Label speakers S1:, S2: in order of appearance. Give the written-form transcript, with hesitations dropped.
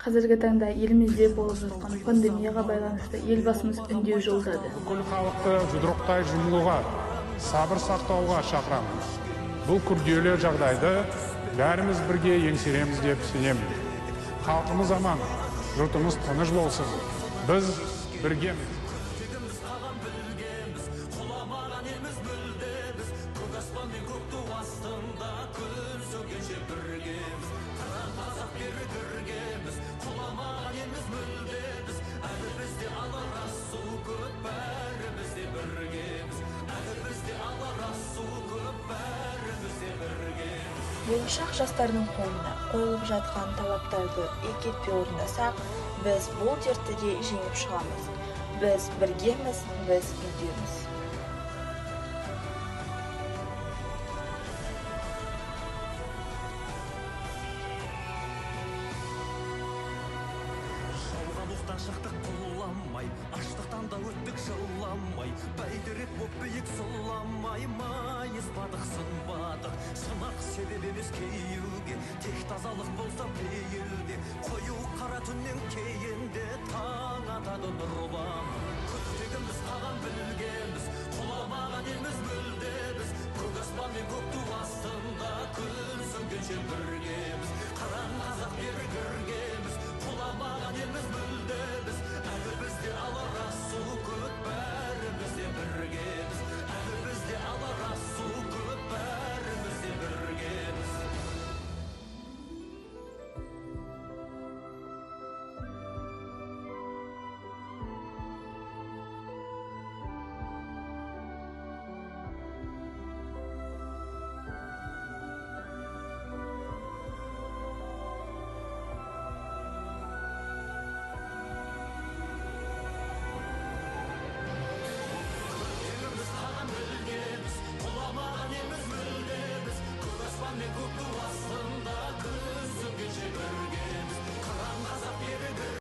S1: Қазіргі таңда елімізде болып жатқан пандемияға байланысты елбасымыз үндеу жолдады.
S2: Бүкіл халықты жұдырықтай жұмылуға, сабыр сақтауға шақырамын. Бұл күрделі жағдайды бәріміз бірге еңсереміз деп сенемін. Халқымыз аман, жұртымыз тыныш болсын. Біз біргеміз.
S3: Болашақ жастардың қолына қойылып жатқан талаптарды екетпей орындасақ, біз бұл дертті де жеңіп шығамыз. Біз біргеміз, біз үндеміз.
S4: Шықтық құламай, аштықтан да өттік жыламай, бәйдірек боп биік сұламай, майыз бадық сынбадық. Сынақ себеп емес кейеуге, тек тазалық болса пейілде, қою қара түннен кейінде таң атады нұр